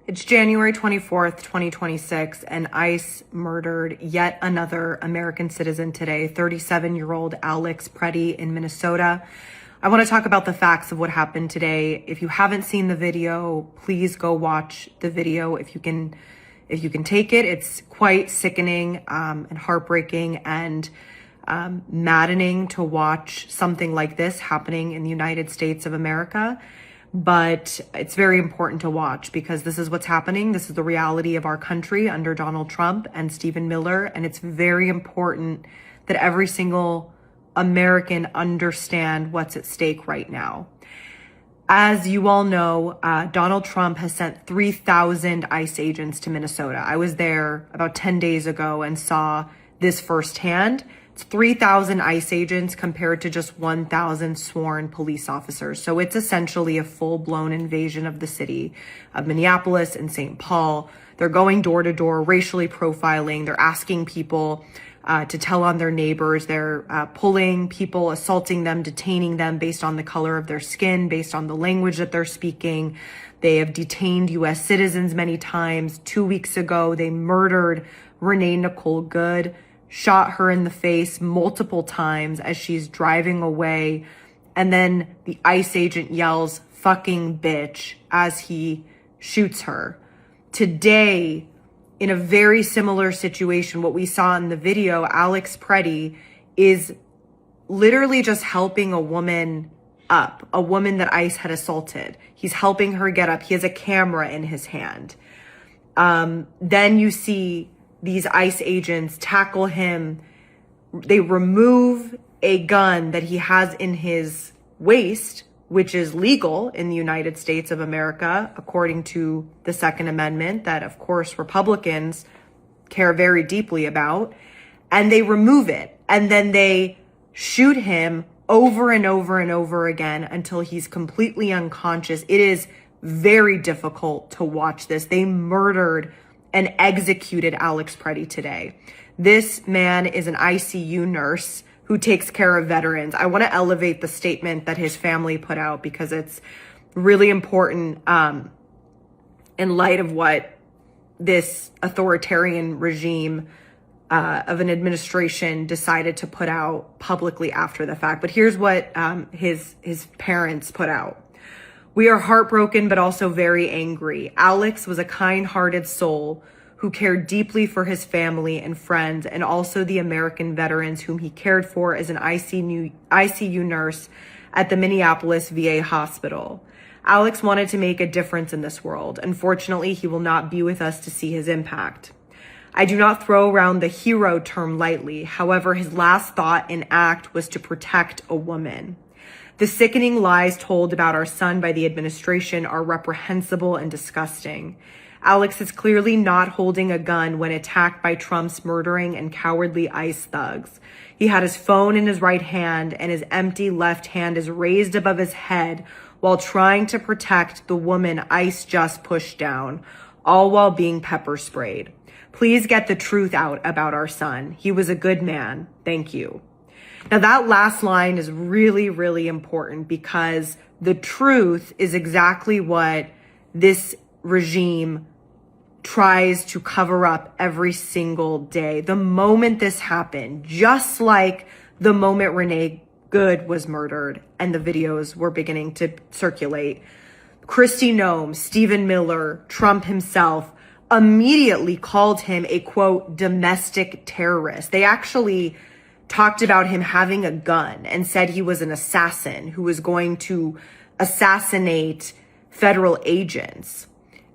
It's January 24th, 2026, and ICE murdered yet another American citizen today, 37-year-old Alex Preddy in Minnesota. I want to talk about the facts of what happened today. If you haven't seen the video, please go watch the video if you can take it. It's quite sickening and heartbreaking and maddening to watch something like this happening in the United States of America. But it's very important to watch because this is what's happening. This is the reality of our country under Donald Trump and Stephen Miller. And it's very important that every single American understand what's at stake right now. As you all know, Donald Trump has sent 3,000 ICE agents to Minnesota. I was there about 10 days ago and saw this firsthand. It's 3,000 ICE agents compared to just 1,000 sworn police officers. So it's essentially a full-blown invasion of the city of Minneapolis and St. Paul. They're going door to door, racially profiling. They're asking people to tell on their neighbors. They're pulling people, assaulting them, detaining them based on the color of their skin, based on the language that they're speaking. They have detained U.S. citizens many times. 2 weeks ago, they murdered Renee Nicole Good, shot her in the face multiple times as she's driving away. And then the ICE agent yells, "fucking bitch," as he shoots her. Today, in a very similar situation, what we saw in the video, Alex Preddy is literally just helping a woman up, a woman that ICE had assaulted. He's helping her get up. He has a camera in his hand. Then you see these ICE agents tackle him. They remove a gun that he has in his waist, which is legal in the United States of America, according to the Second Amendment, that of course Republicans care very deeply about. And they remove it. And then they shoot him over and over and over again until he's completely unconscious. It is very difficult to watch this. They murdered and executed Alex Preddy today. This man is an ICU nurse who takes care of veterans. I want to elevate the statement that his family put out because it's really important in light of what this authoritarian regime of an administration decided to put out publicly after the fact. But here's what his parents put out. "We are heartbroken, but also very angry. Alex was a kind-hearted soul who cared deeply for his family and friends and also the American veterans whom he cared for as an ICU nurse at the Minneapolis VA hospital. Alex wanted to make a difference in this world. Unfortunately, he will not be with us to see his impact. I do not throw around the hero term lightly. However, his last thought and act was to protect a woman. The sickening lies told about our son by the administration are reprehensible and disgusting. Alex is clearly not holding a gun when attacked by Trump's murdering and cowardly ICE thugs. He had his phone in his right hand and his empty left hand is raised above his head while trying to protect the woman ICE just pushed down, all while being pepper sprayed. Please get the truth out about our son. He was a good man. Thank you." Now that last line is really, really important because the truth is exactly what this regime tries to cover up every single day. The moment this happened, just like the moment Renee Good was murdered and the videos were beginning to circulate, Kristi Noem, Stephen Miller, Trump himself immediately called him a, quote, domestic terrorist. They actually talked about him having a gun and said he was an assassin who was going to assassinate federal agents.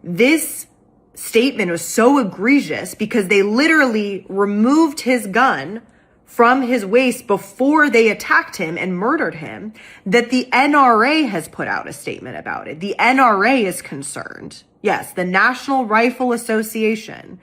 This statement was so egregious because they literally removed his gun from his waist before they attacked him and murdered him that the NRA has put out a statement about it. The NRA is concerned. Yes, the National Rifle Association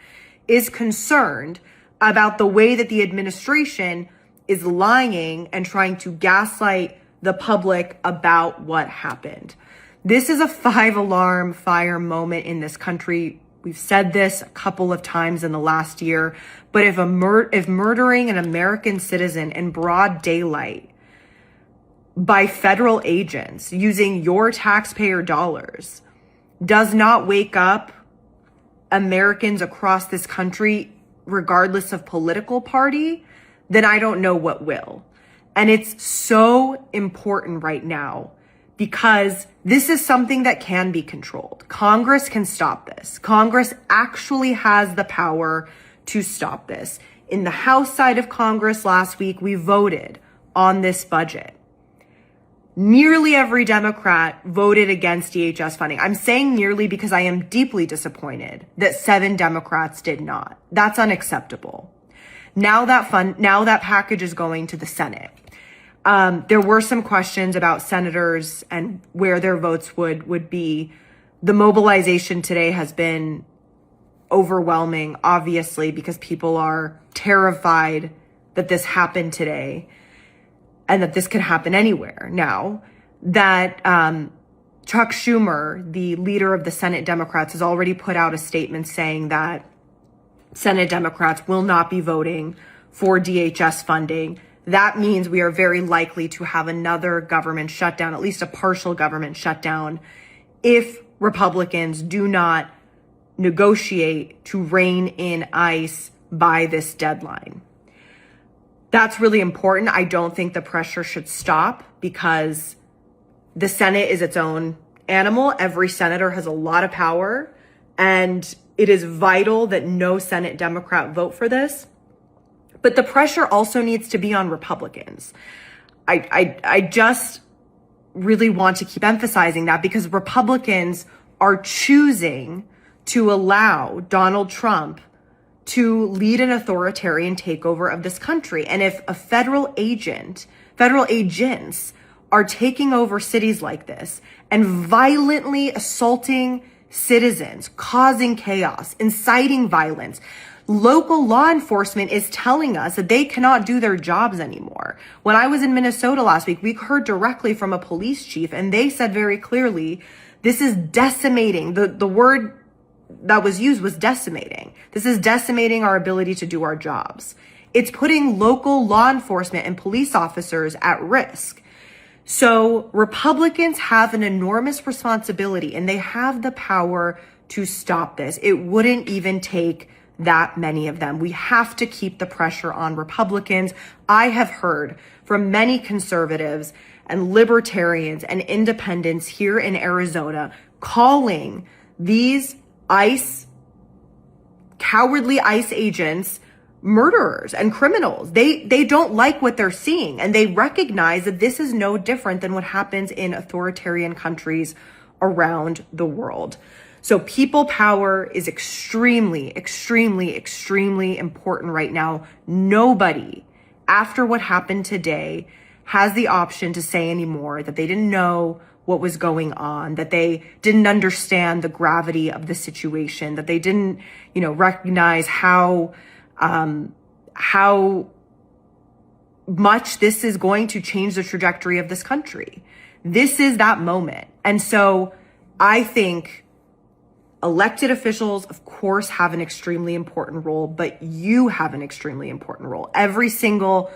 is concerned about the way that the administration is lying and trying to gaslight the public about what happened. This is a 5-alarm fire moment in this country. We've said this a couple of times in the last year, but if murdering an American citizen in broad daylight by federal agents using your taxpayer dollars does not wake up Americans across this country, regardless of political party, then I don't know what will. And it's so important right now because this is something that can be controlled. Congress can stop this. Congress actually has the power to stop this. In the House side of Congress last week, we voted on this budget. Nearly every Democrat voted against DHS funding. I'm saying nearly because I am deeply disappointed that 7 Democrats did not. That's unacceptable. Now that package is going to the Senate. There were some questions about senators and where their votes would be. The mobilization today has been overwhelming, obviously, because people are terrified that this happened today and that this could happen anywhere now. That Chuck Schumer, the leader of the Senate Democrats, has already put out a statement saying that Senate Democrats will not be voting for DHS funding. That means we are very likely to have another government shutdown, at least a partial government shutdown, if Republicans do not negotiate to rein in ICE by this deadline. That's really important. I don't think the pressure should stop because the Senate is its own animal. Every senator has a lot of power, and it is vital that no Senate Democrat vote for this. But the pressure also needs to be on Republicans. I just really want to keep emphasizing that because Republicans are choosing to allow Donald Trump to lead an authoritarian takeover of this country. And if a federal agents are taking over cities like this and violently assaulting citizens, causing chaos, inciting violence, local law enforcement is telling us that they cannot do their jobs anymore. When I was in Minnesota last week, we heard directly from a police chief, and they said very clearly, this is decimating. The word that was used was decimating. This is decimating our ability to do our jobs. It's putting local law enforcement and police officers at risk. So Republicans have an enormous responsibility, and they have the power to stop this. It wouldn't even take that many of them. We have to keep the pressure on Republicans. I have heard from many conservatives and libertarians and independents here in Arizona calling these cowardly ICE agents murderers and criminals. They don't like what they're seeing, and they recognize that this is no different than what happens in authoritarian countries around the world. So people power is extremely, extremely, extremely important right now. Nobody, after what happened today, has the option to say anymore that they didn't know what was going on, that they didn't understand the gravity of the situation, that they didn't, recognize how much this is going to change the trajectory of this country. This is that moment. And so I think elected officials, of course, have an extremely important role, but you have an extremely important role. Every single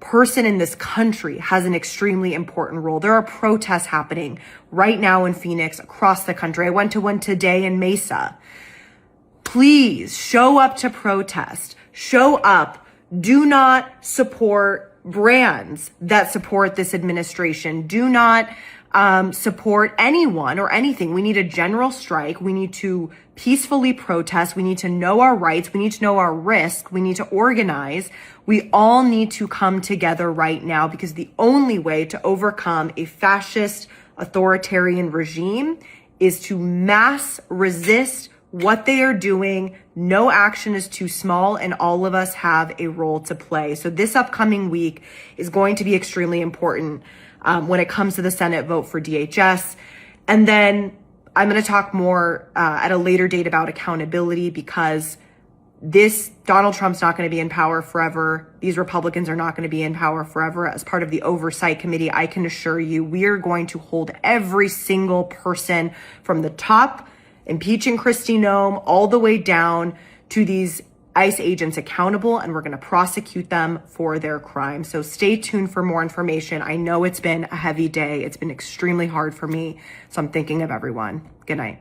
person in this country has an extremely important role. There are protests happening right now in Phoenix, across the country. I went to one today in Mesa. Please show up to protest. Show up. Do not support brands that support this administration. Do not support anyone or anything. We need a general strike. We need to peacefully protest. We need to know our rights. We need to know our risk. We need to organize. We all need to come together right now, because the only way to overcome a fascist authoritarian regime is to mass resist what they are doing. No action is too small, and all of us have a role to play. So this upcoming week is going to be extremely important when it comes to the Senate vote for DHS. And then I'm going to talk more at a later date about accountability, because Donald Trump's not going to be in power forever. These Republicans are not going to be in power forever. As part of the oversight committee, I can assure you, we are going to hold every single person from the top, impeaching Kristi Noem, all the way down to these ICE agents accountable, and we're going to prosecute them for their crimes. So stay tuned for more information. I know it's been a heavy day. It's been extremely hard for me. So I'm thinking of everyone. Good night.